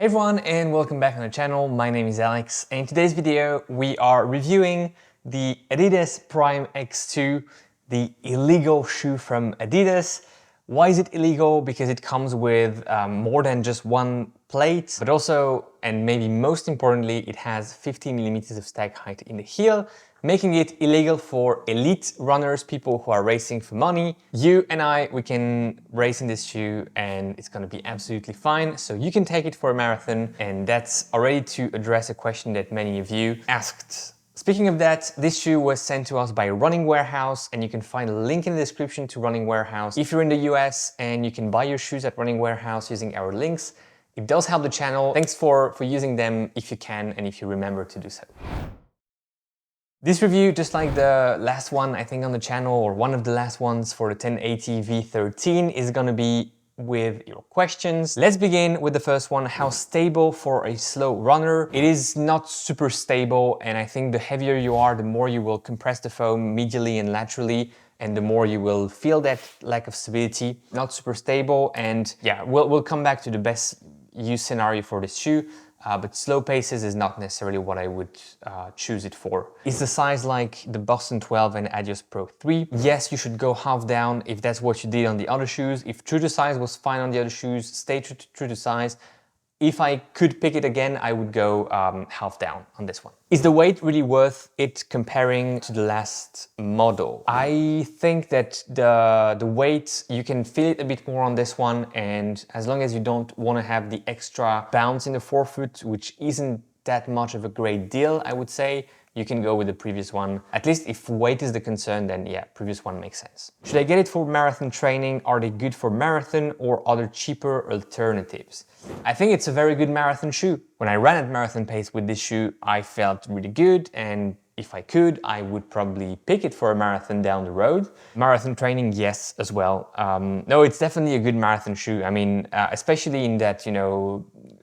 Hey everyone, and welcome back on the channel. My name is Alex, and in today's video we are reviewing the Adidas Prime X2, the illegal shoe from Adidas. Why is it illegal? Because it comes with more than just one plate, but also, and maybe most importantly, it has 50 millimeters of stack height in the heel, making it illegal for elite runners, people who are racing for money. You and I, we can race in this shoe and it's gonna be absolutely fine. So you can take it for a marathon, and that's already to address a question that many of you asked. Speaking of that, this shoe was sent to us by Running Warehouse, and you can find a link in the description to Running Warehouse. If you're in the US and you can buy your shoes at Running Warehouse using our links, it does help the channel. Thanks for using them if you can and if you remember to do so. This review, just like the last one I think on the channel, or one of the last ones for the 1080 V13, is gonna be with your questions. Let's begin with the first one. How stable for a slow runner? It is not super stable, and I think the heavier you are, the more you will compress the foam medially and laterally, and the more you will feel that lack of stability. Not super stable, and yeah, we'll come back to the best use scenario for this shoe. But slow paces is not necessarily what I would choose it for. Is the size like the Boston 12 and Adios Pro 3? Yes, you should go half down if that's what you did on the other shoes. If true to size was fine on the other shoes, stay true to size. If I could pick it again, I would go half down on this one. Is the weight really worth it comparing to the last model? I think that the weight, you can feel it a bit more on this one, and as long as you don't want to have the extra bounce in the forefoot, which isn't that much of a great deal, I would say, you can go with the previous one. At least if weight is the concern, then yeah, previous one makes sense. Should I get it for marathon training? Are they good for marathon or other cheaper alternatives? I think it's a very good marathon shoe. When I ran at marathon pace with this shoe, I felt really good, and if I could, I would probably pick it for a marathon down the road. Marathon training, yes, as well. No, it's definitely a good marathon shoe. I mean, especially in that,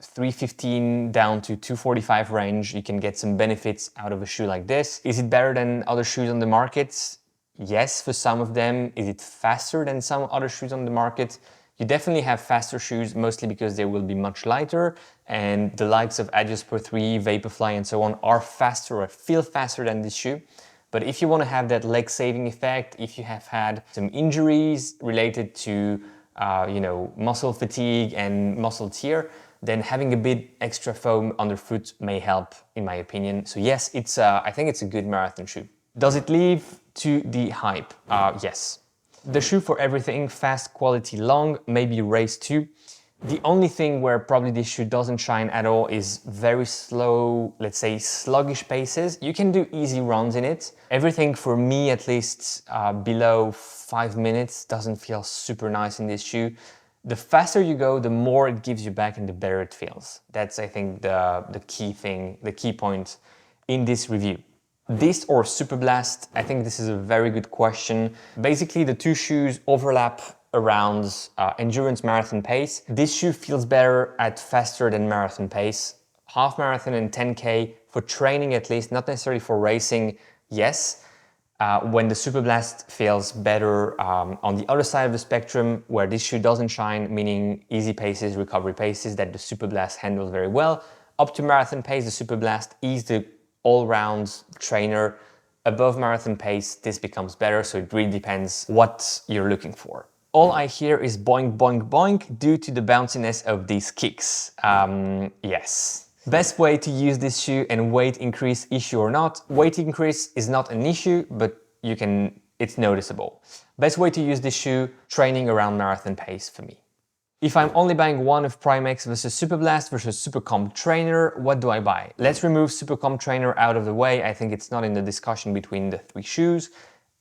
315 down to 245 range, you can get some benefits out of a shoe like this. Is it better than other shoes on the market? Yes, for some of them. Is it faster than some other shoes on the market? You definitely have faster shoes, mostly because they will be much lighter, and the likes of Adios Pro 3, Vaporfly and so on are faster or feel faster than this shoe. But if you want to have that leg saving effect, if you have had some injuries related to muscle fatigue and muscle tear, then having a bit extra foam underfoot may help, in my opinion. So yes, I think it's a good marathon shoe. Does it live to the hype? Yes. The shoe for everything, fast, quality, long, maybe race too. The only thing where probably this shoe doesn't shine at all is very slow, let's say sluggish paces. You can do easy runs in it. Everything for me, at least below 5 minutes, doesn't feel super nice in this shoe. The faster you go, the more it gives you back and the better it feels. That's, I think, the key thing, the key point in this review. This or Super Blast? I think this is a very good question. Basically, the two shoes overlap around endurance marathon pace. This shoe feels better at faster than marathon pace. Half marathon and 10K for training at least, not necessarily for racing, yes. When the Super Blast feels better on the other side of the spectrum, where this shoe doesn't shine, meaning easy paces, recovery paces that the Super Blast handles very well. Up to marathon pace, the Super Blast is the all-round trainer. Above marathon pace, this becomes better, so it really depends what you're looking for. All I hear is boink, boink, boink due to the bounciness of these kicks. Yes. Best way to use this shoe and weight increase issue or not? Weight increase is not an issue, but it's noticeable. Best way to use this shoe, training around marathon pace for me. If I'm only buying one of Prime X versus Super Blast versus Super Comp Trainer, what do I buy? Let's remove Super Comp Trainer out of the way. I think it's not in the discussion between the three shoes.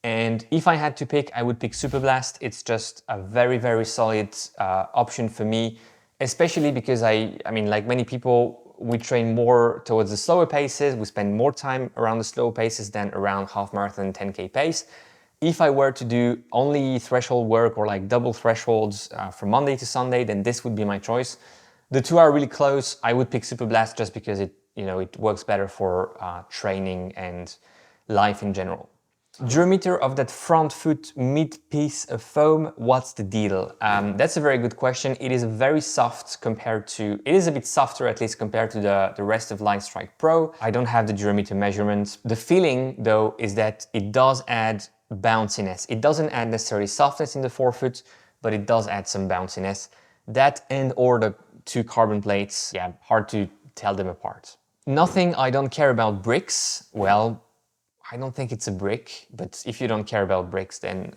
And if I had to pick, I would pick Super Blast. It's just a very, very solid option for me, especially because I mean, like many people, we train more towards the slower paces. We spend more time around the slower paces than around half marathon 10K pace. If I were to do only threshold work or like double thresholds from Monday to Sunday, then this would be my choice. The two are really close. I would pick Super Blast just because it works better for training and life in general. Durometer of that front foot mid piece of foam, what's the deal? That's a very good question. It is very soft compared to, it is a bit softer at least compared to the rest of Lightstrike Pro. I don't have the Durometer measurements. The feeling though is that it does add bounciness. It doesn't add necessarily softness in the forefoot, but it does add some bounciness. That and or the two carbon plates, yeah, hard to tell them apart. Nothing I don't care about bricks. Well, I don't think it's a brick, but if you don't care about bricks, then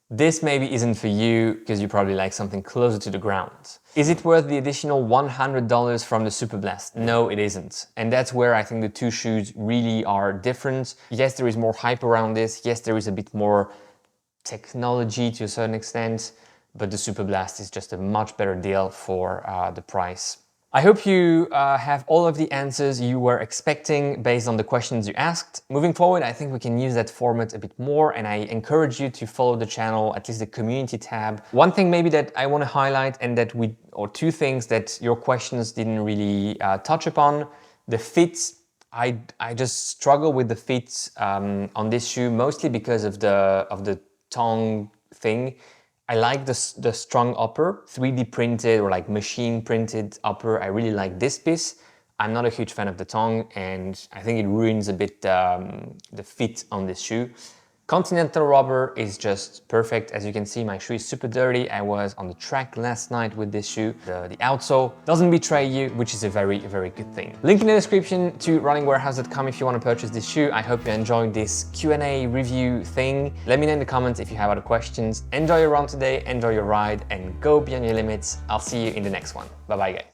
this maybe isn't for you because you probably like something closer to the ground. Is it worth the additional $100 from the Superblast? No, it isn't. And that's where I think the two shoes really are different. Yes, there is more hype around this. Yes, there is a bit more technology to a certain extent, but the Superblast is just a much better deal for the price. I hope you have all of the answers you were expecting based on the questions you asked. Moving forward, I think we can use that format a bit more, and I encourage you to follow the channel, at least the community tab. One thing maybe that I want to highlight, and that or two things that your questions didn't really touch upon, the fit. I just struggle with the fit on this shoe, mostly because of the tongue thing. I like the Strung upper, 3D printed or like machine printed upper. I really like this piece. I'm not a huge fan of the tongue, and I think it ruins a bit the fit on this shoe. Continental rubber is just perfect. As you can see, my shoe is super dirty. I was on the track last night with this shoe. The outsole doesn't betray you, which is a very, very good thing. Link in the description to runningwarehouse.com if you want to purchase this shoe. I hope you enjoyed this Q&A review thing. Let me know in the comments if you have other questions. Enjoy your run today, enjoy your ride, and go beyond your limits. I'll see you in the next one. Bye-bye, guys.